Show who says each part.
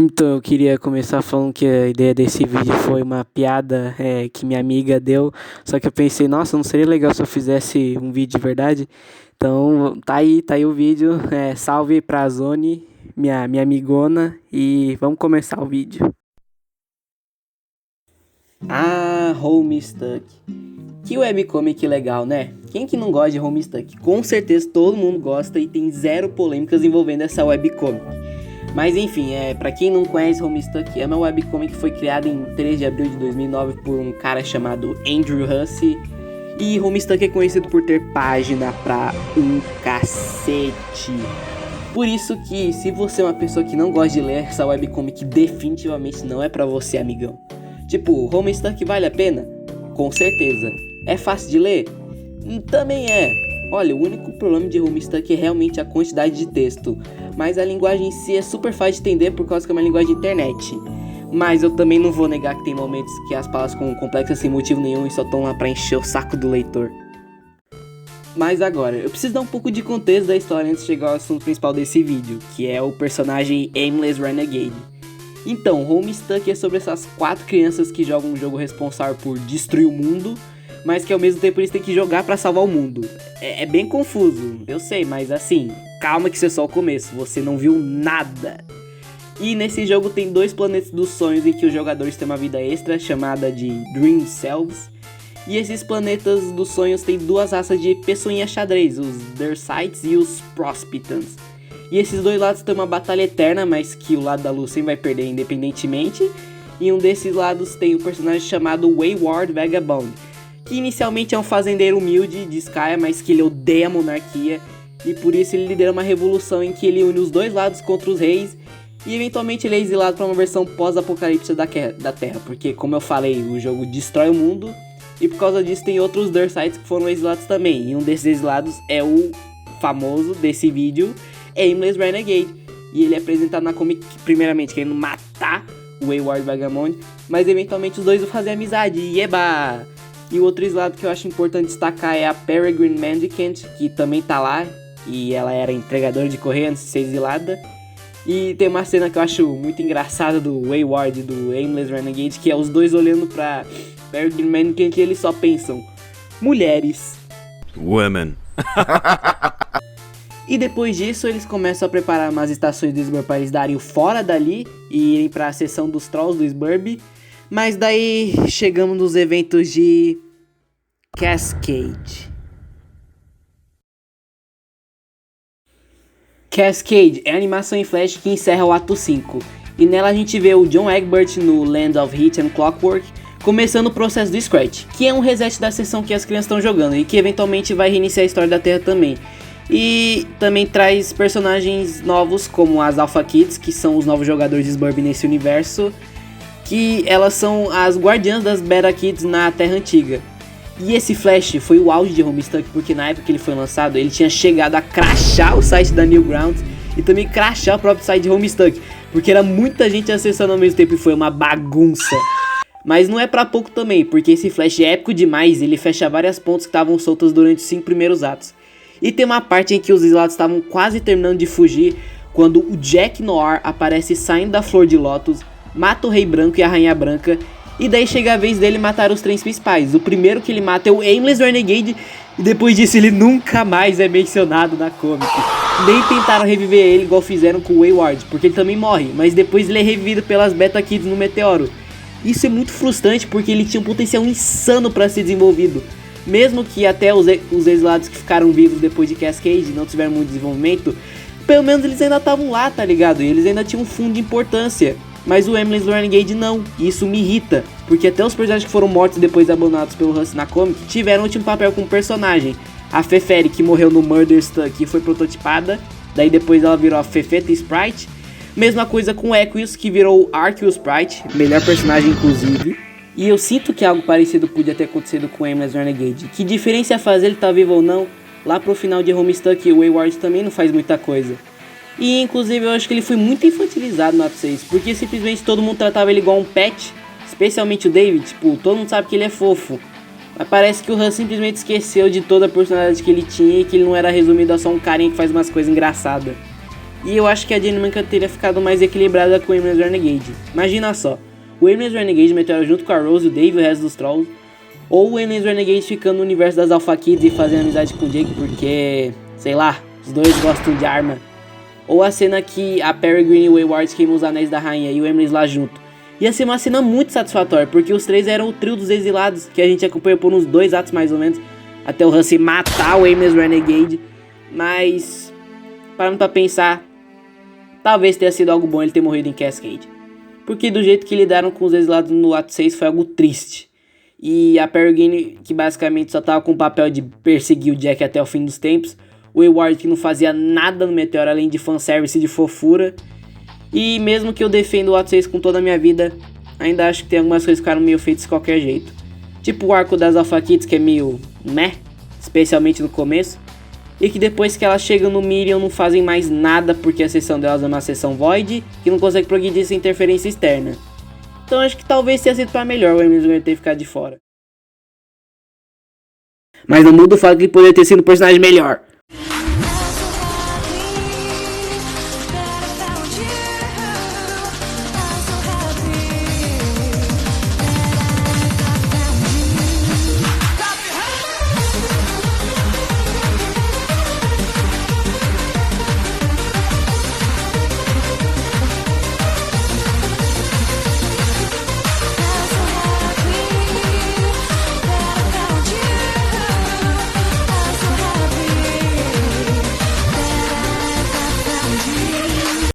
Speaker 1: Então, eu queria começar falando que a ideia desse vídeo foi uma piada que minha amiga deu, só que eu pensei, nossa, não seria legal se eu fizesse um vídeo de verdade? Então, tá aí o vídeo, salve pra Zone, minha amigona, e vamos começar o vídeo. Ah, Homestuck. Que webcomic legal, né? Quem que não gosta de Homestuck? Com certeza todo mundo gosta e tem zero polêmicas envolvendo essa webcomic. Mas enfim, pra quem não conhece, Homestuck é uma webcomic que foi criada em 3 de abril de 2009 por um cara chamado Andrew Hussie. E Homestuck é conhecido por ter página pra um cacete. Por isso que, se você é uma pessoa que não gosta de ler, essa webcomic definitivamente não é pra você, amigão. Tipo, Homestuck vale a pena? Com certeza. É fácil de ler? Também é. Olha, o único problema de Homestuck é realmente a quantidade de texto, mas a linguagem em si é super fácil de entender por causa que é uma linguagem de internet. Mas eu também não vou negar que tem momentos que as palavras ficam complexas sem motivo nenhum e só estão lá pra encher o saco do leitor. Mas agora, eu preciso dar um pouco de contexto da história antes de chegar ao assunto principal desse vídeo, que é o personagem Aimless Renegade. Então, Homestuck é sobre essas 4 crianças que jogam um jogo responsável por destruir o mundo, mas que ao mesmo tempo eles têm que jogar pra salvar o mundo. É bem confuso, eu sei, mas assim, calma que isso é só o começo, você não viu nada. E nesse jogo tem 2 planetas dos sonhos em que os jogadores têm uma vida extra chamada de Dream Selves. E esses planetas dos sonhos têm 2 raças de pessoinha xadrez, os Dersites e os Prospitans. E esses 2 lados têm uma batalha eterna, mas que o lado da luz sempre vai perder independentemente. E um desses lados tem um personagem chamado Wayward Vagabond, que inicialmente é um fazendeiro humilde de Skya, mas que ele odeia a monarquia. E por isso ele lidera uma revolução em que ele une os 2 lados contra os reis. E eventualmente ele é exilado para uma versão pós-apocalíptica da Terra, porque como eu falei, o jogo destrói o mundo. E por causa disso tem outros Dersites que foram exilados também. E um desses exilados é o famoso desse vídeo, Aimless Renegade. E ele é apresentado na comic primeiramente querendo matar o Wayward Vagabond, mas eventualmente os dois vão fazer amizade, eba! E o outro exilado que eu acho importante destacar é a Peregrine Mendicant, que também tá lá, e ela era entregadora de correio antes de ser exilada. E tem uma cena que eu acho muito engraçada do Wayward e do Aimless Renegade, que é os dois olhando pra Peregrine Mendicant e eles só pensam: mulheres.
Speaker 2: Women.
Speaker 1: E depois disso eles começam a preparar umas estações do Sburb para eles darem o fora dali e irem para a seção dos Trolls do Sburb. Mas daí chegamos nos eventos de Cascade. Cascade é a animação em flash que encerra o ato 5. E nela a gente vê o John Egbert no Land of Heat and Clockwork começando o processo do Scratch, que é um reset da sessão que as crianças estão jogando e que eventualmente vai reiniciar a história da Terra também. E também traz personagens novos como as Alpha Kids, que são os novos jogadores de Sburb nesse universo, que elas são as guardiãs das Beta Kids na Terra Antiga. E esse Flash foi o auge de Homestuck, porque na época que ele foi lançado, ele tinha chegado a crashar o site da Newgrounds e também crashar o próprio site de Homestuck, porque era muita gente acessando ao mesmo tempo e foi uma bagunça. Mas não é pra pouco também, porque esse Flash é épico demais, ele fecha várias pontas que estavam soltas durante os 5 primeiros atos. E tem uma parte em que os exilados estavam quase terminando de fugir, quando o Jack Noir aparece saindo da Flor de Lótus, mata o Rei Branco e a Rainha Branca, e daí chega a vez dele matar os 3 principais. O primeiro que ele mata é o Aimless Renegade, e depois disso ele nunca mais é mencionado na comic. Nem tentaram reviver ele igual fizeram com o Wayward, porque ele também morre, mas depois ele é revivido pelas Beta Kids no Meteoro. Isso é muito frustrante porque ele tinha um potencial insano para ser desenvolvido. Mesmo que até os exilados que ficaram vivos depois de Cascade não tiveram muito desenvolvimento, pelo menos eles ainda estavam lá, tá ligado? E eles ainda tinham um fundo de importância. Mas o Aimless Renegade não, e isso me irrita, porque até os personagens que foram mortos e depois abandonados pelo Hussie na comic tiveram um último papel como personagem. A Feferi, que morreu no Murderstuck e foi prototipada, daí depois ela virou a Fefeta Sprite. Mesma coisa com o Equius, que virou Arceus Sprite, melhor personagem inclusive. E eu sinto que algo parecido podia ter acontecido com o Aimless Renegade. Que diferença fazer ele tá vivo ou não? Lá pro final de Homestuck, o Wayward também não faz muita coisa. E inclusive eu acho que ele foi muito infantilizado no ato 6, porque simplesmente todo mundo tratava ele igual um pet, especialmente o David, tipo, todo mundo sabe que ele é fofo. Mas parece que o Han simplesmente esqueceu de toda a personalidade que ele tinha e que ele não era resumido a só um carinha que faz umas coisas engraçadas. E eu acho que a dinâmica teria ficado mais equilibrada com o Emerald Renegade. Imagina só, o Emerald Renegade Meteora junto com a Rose, o Dave e o resto dos Trolls. Ou o Emerald Renegade ficando no universo das Alpha Kids e fazendo amizade com o Jake porque, sei lá, os dois gostam de arma. Ou a cena que a Peregrine e o Wayward queimam os anéis da rainha e o Emerald lá junto. Ia ser uma cena muito satisfatória, porque os três eram o trio dos exilados, que a gente acompanhou por uns 2 atos mais ou menos, até o Hansi matar o Emerald Renegade. Mas, parando pra pensar, talvez tenha sido algo bom ele ter morrido em Cascade. Porque do jeito que lidaram com os exilados no ato 6 foi algo triste. E a Peregrine, que basicamente só tava com o papel de perseguir o Jack até o fim dos tempos. O Wayward, que não fazia nada no Meteor além de fanservice e de fofura. E mesmo que eu defenda o ato 6 com toda a minha vida, ainda acho que tem algumas coisas que ficaram meio feitas de qualquer jeito. Tipo o arco das Alpha Kids, que é meio meh, especialmente no começo. E que depois que elas chegam no Miriam não fazem mais nada porque a sessão delas é uma sessão void que não consegue progredir sem interferência externa. Então acho que talvez tenha sido pra melhor o Emerald ter ficado de fora. Mas não muda o fato que ele poderia ter sido um personagem melhor.